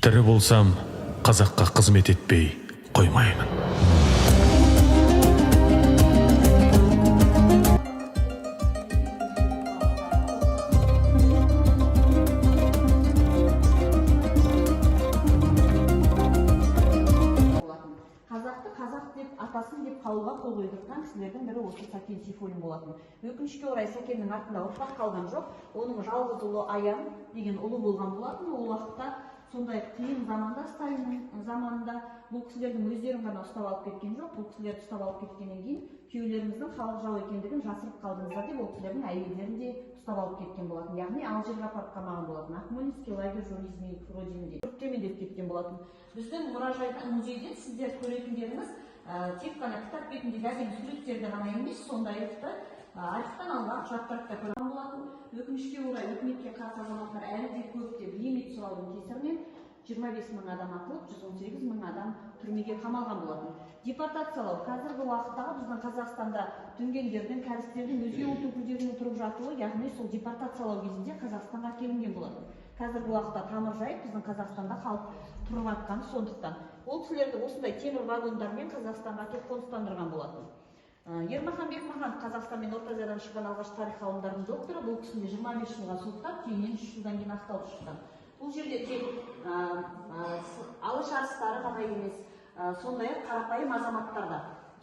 Тірі болсам, қазаққа қызмет етпей қоймаймын. Қазақты қазақ деп, атасын деп қалуға қол қойдырған кісілердің бірі осы Сәкен Сейфуллин болатын. Өкінішке орай Сәкеннің артында ұрпақ қалған жоқ. Оның жалғыз ұлы Аян деген ұлы болған болатын. Ол уақытта сондай қиын заманда, Сталиннің заманында бұл кісілердің өздерін ғана ұстап алып кеткен жоқ. Бұл кісілерді ұстап алып кеткеннен кейін күйеулеріміздің халық жау екендігін жасырып қалдыңыздар деп, ол кісілердің әйелдерін де ұстап алып кеткен болатын. Яғни Алжирге апарып қамаған болатын. Акмолинский лагерь журнализмinin родинінде түріктемендеп кеткен болатын. Біздің мұражайдан, музейден сіздер көретіндеріңіз тек қана кітап бетіндегі әдемі суреттерді ғана емес, сондай-ақ архивтан алынған құжаттарды да көрген болатын. Өкінішке орай үкіметке қарсы азаматтар әлі де көп деп лимит сұраудың кесірінен 25 мың адам атылып, 118 мың адам түрмеге қамалған болатын. Депортациялау қазіргі уақыттағы біздің Қазақстанда дүнгендердің, кәрістердің, өзге ұлт өкілдерінің тұрып жатуы, яғни сол депортациялау кезінде Қазақстанға келінген болатын. Қазіргі уақытта тамыр жайып біздің Қазақстанда халық тұрып жатқаны сондықтан. Ол кісілерді осындай темір вагондармен Қазақстанға кеп қоныстандырған болатын. Ермахан Бекмаханов Қазақстан мен Орта Азиядан шыққан алғаш тарих ғылымдарының докторы, бұл кісіні 25 жылға соттап, кейіннен 3 жылдан кейін ақталып шыққан. Бұл жерде тек алыш арыстары ғана емес, сондай-ақ қарапайым азаматтарда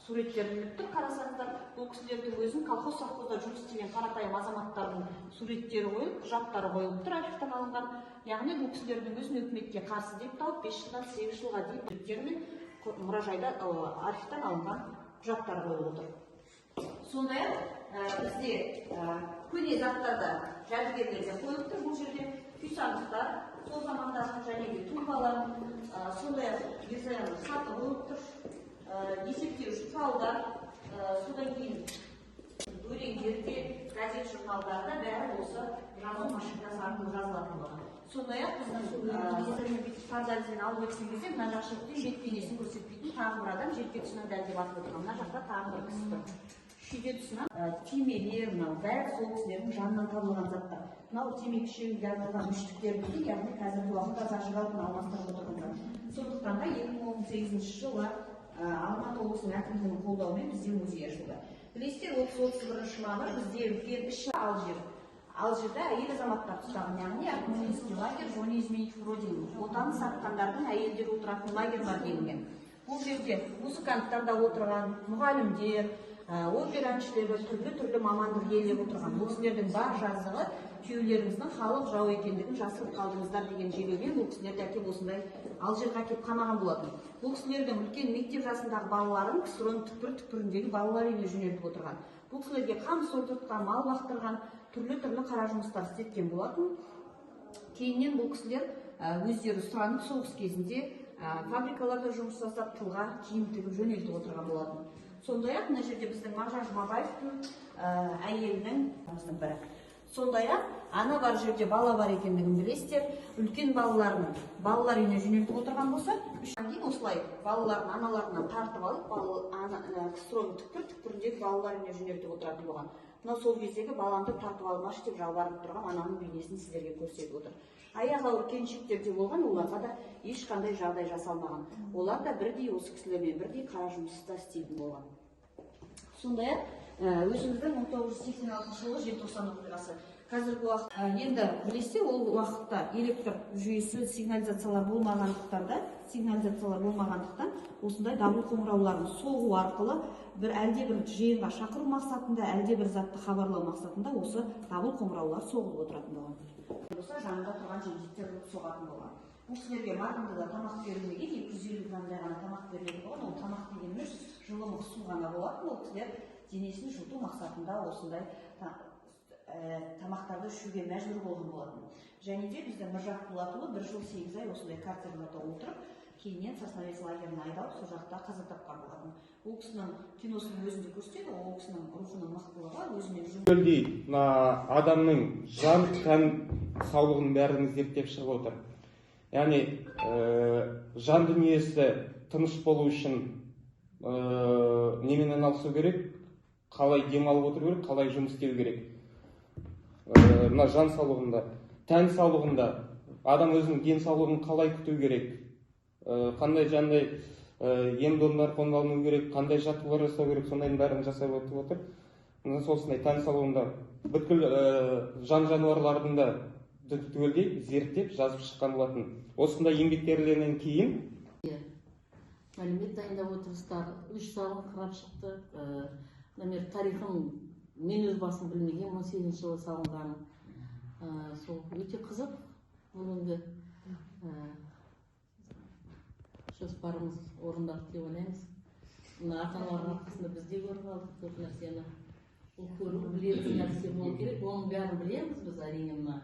суреттерін іліп тұр. Қарасаңыздар, бұл кісілердің өзін колхоз совхозда жұмыс істеген қарапайым азаматтардың суреттері қойылып, құжаттары қойылып тұр, архивтан алынған. Яғни бұл кісілердің өзін өкіметке қарсы деп тауып 5 жылдан 8 жылға дейін суреттермен мұражайда архивтан алынған құжаттар қойылып отыр. Сондай-ақ бізде көне заттарда жәдігерлерден қойылып тұр. Бұл жерде күйсандықтар, сол замандағы және тұлғалар, сондай-ақ герзаяның хаты қойылып тұр. Есептеуіш құралдар, содан кейін өлеңдерде, газет журналдарда бәрі осы жазу машинасы арқылы жазылатын болған. Сондай-ақ біздің фантазияны алып өткен кезде мына жақ шеттен бет бейнесін көрсетпейтін тағы бір адам жетпе тұсынан дәл деп атып отырған. Мына жақта тағы бір кісі тұр. Шүйде тұсынан түймелер, мынау бәрі сол кісілердің жанынан табылған заттар. Мынау темекі шегуге арналған мүштіктер дейді, яғни қазіргі уақытта зажигалканы алмастырып отырғандар. Сондықтан да 2018 жылы Алматы облысының әкімдігінің қолдауымен бізде музей ашылды. Білесіздер, 30-31 мамыр бізде үлкен іс Алжир. Алжирда әйел азаматтар ұстаған, яғни Акмолинский лагерь журнализмinin родины. Отанын сатқандардың әйелдер отыратын лагерь бар делінген. Бұл жерде музыканттар да отырған, мұғалімдер, опера әншілері, түрлі мамандық иелері отырған. Бұл кісілердің бар жазығы күйеулеріңіздің халық жау екендігін жасырып қалдыңыздар деген желеумен бұл кісілерді әкеп осындай Алжирға әкеп қамаған болатын. Бұл кісілердің үлкен мектеп жасындағы балаларын ксро-ның түкпір-түкпіріндегі балалар үйіне жөнелтіп отырған. Бұл кісілерге қамыс отыртқан, мал бақтырған, түрлі қара жұмыстар істеткен болатын. Кейіннен бұл кісілер өздері сұранып соғыс кезінде фабрикаларда жұмыс жасап, тылға киім тігіп жөнелтіп отырған болатын. Сондай-ақ мына жерде біздің Мағжан Жұмабаевтың әйелінің бірі. Сондай-ақ ана бар жерде бала бар екендігін білесіздер. Үлкен балаларын балалар үйіне жөнелтіп отырған болса, үштен кейін осылай балаларын аналарынан тартып алып, ксро-ның түкпір-түкпіріндегі балалар үйіне жөнелтіп отыратын болған. Мынау сол кездегі баламды тартып алмашы деп жалбарып тұрған ананың бейнесін сіздерге көрсетіп отыр. Аяғы ауыр келіншектер де болған, оларға да ешқандай жағдай жасалмаған. Олар да бірдей осы кісілермен бірдей қара жұмыста істейтін болған. Сондай-ақ өзіміздің 1986 жылы желтоқсан оқиғасы. Қазіргі уақыт енді білесіздер, ол уақытта электр жүйесі, сигнализациялар болмағандықтан осындай дабыл қоңырауларын соғу арқылы әлде бір жиынға шақыру мақсатында, әлде бір затты хабарлау мақсатында осы дабыл қоңыраулар соғылып отыратын болған. Болса жанында тұрған жендеттер соғатын болған. Бұл кісілерге марқұмды да тамақ берілмеген, 250 граммдай ғана тамақ берілетін болған. Ол тамақ дегеніміз жылымық су ғана болатын. Ол кісілер денесін жылыту мақсатында осындай тамақтарды ішуге мәжбүр болған болатын. Және де біздің Міржақ Дулатұлы 1 жыл 8 ай осындай карцерде отырып, кейіннен Сосновец лагеріне айдалып, сол жақта қаза тапқан болатын. Ол кісінің киносының өзінде көрсетеді, ол кісінің рухының мықтылығы өзімен жұмыс. Адамның жан тән саулығын бәрін зерттеп шығып отыр. Яғни жан дүниесі тыныш болу үшін немен айналысу керек, қалай демалып отыру керек, қалай жұмыс істеу керек. Мына жан саулығында, тән саулығында адам өзінің денсаулығын қалай күту керек, қандай жандай ем домдар қолдану керек, қандай жаттығулар жасау керек, сондайдың бәрін жасап өтіп отыр. Мына осындай тән салонында бүткіл жан жануарлардың да түгелдей зерттеп жазып шыққан болатын. Осындай еңбектерінен кейін мәлімет дайындап отырсыздар, 3 сағын қарап шықтық. Например, тарихын мен өз басым білмеген, 18 жылы салынған. Сол өте қызық бүгінгі жоспарымыз орындалды деп ойлаймыз. Мына ата-аналардың арқасында біз де көріп алдық көп нәрсені. Ол көріп білетін нәрсе болу керек. Оның бәрін білеміз біз әрине мына.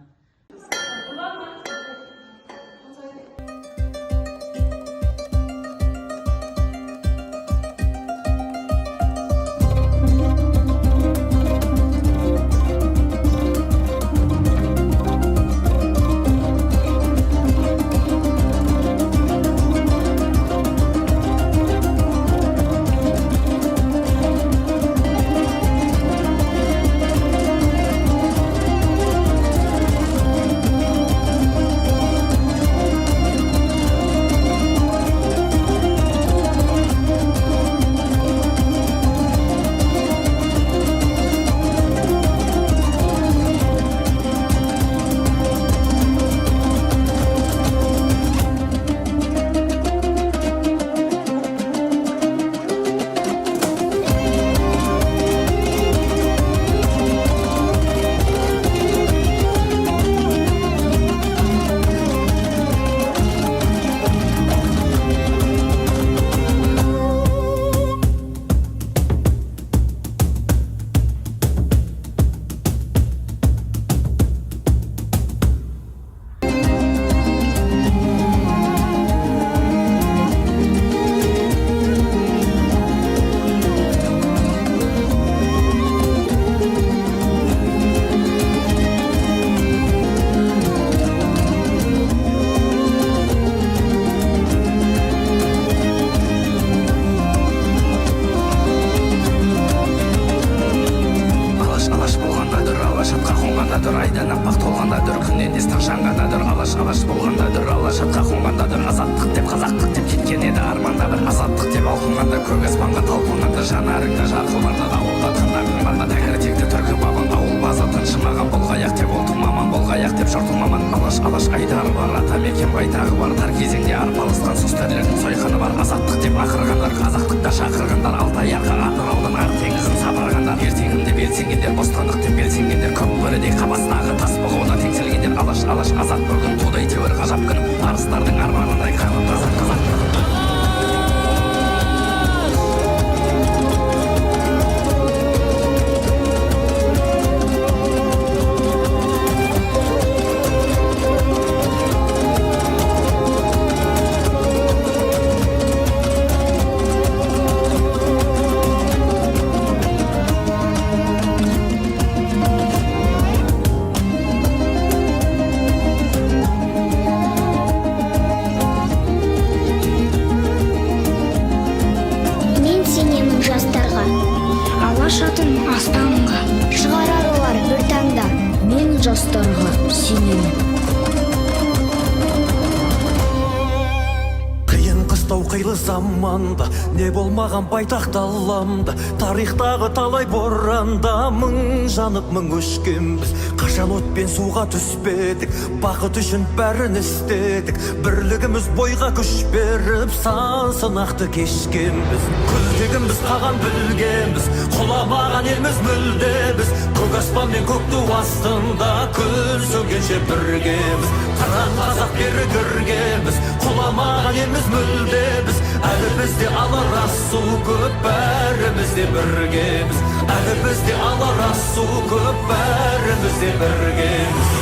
Заманда не болмаған байтақ даламда, тарихтағы талай боранда мың жанып мың өшкенбіз. Қашан отпен суға түспедік, бақыт үшін бәрін істедік. Бірлігіміз бойға күш беріп, сан сынақты кешкенбіз. Күлтегіміз қаған білгенбіз, құламаған елміз мүлдеміз. Көк аспан мен көк ту астында күн сөнгенше біргеміз. Қыран қазақ бері кіргенбіз, құламаған елміз мүлдеміз. Әлі бізде алар асу көп, бәріміз де біргеміз. Әлі бізде алар асу көп, бәріміз де біргеміз.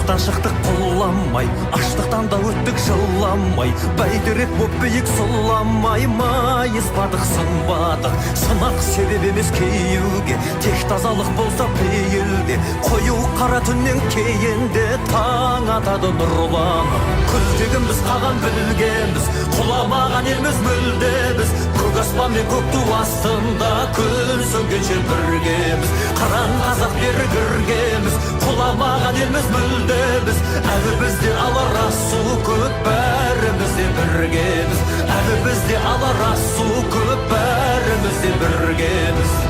құлдықтан шықтық құлламай, аштықтан да өттік жыламай, бәйтерек боп биік сұламай, майыспадық сынбадық. Сынақ себеп емес кейеуге, тек тазалық болса пейілде, қою қара түннен кейінде таң атады нұрланып. Күздегіміз қаған білгенбіз, құламаған елміз мүлдеміз, көк аспан мен көк ту астында күн сөнгенше біргеміз. Қараң қазақ бері кіргеміз, құламаған елміз мүлдеміз, әлі бізде алар асу көп, бәріміз де біргеміз. Әлі бізде алар асу көп, бәріміз де біргеміз.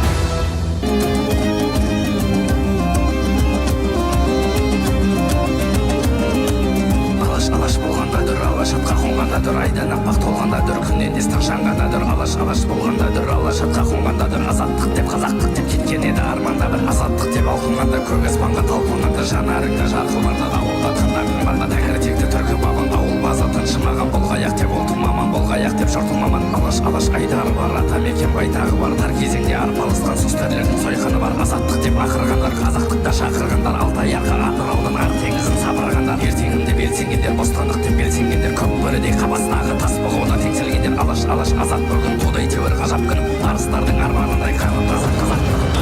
Алаш болғандадыр, алаш атқа қонғандадыр, айдан аппақ толғандадыр, күннен естің жанғандадыр. Алаш болғандадыр, алаш атқа қонғандадыр, азаттық деп қазақтық деп кеткен еді арманда бір. Азаттық деп алқынғанда көк аспанға талпынғанда, жанарыңда жарқылманда, ауылда тыңдағың барда тәңіртекті түркі бабын. Ауыл база тыншымаған болғаяқ деп олтым маман, болғаяқ деп жұртым маман. Алаш айдар бар, ата мекен байтағы бар, тар кезеңде арпалысқан сұстерлердің сойқаны бар. Азаттық деп ақырғандар, қазақтықта шақырғандар, Алтайярға Атыраудан ақ теңізін сапырғандар. Ертеңімде белсенгендер, бостандық деп белсенгендер, көк бөрідей қабасындағы тас болуына теңселгендер. Алаш азат бүгін тудай теуір ғажап күн, арыстардың арманындай қанат азат қазақтығым.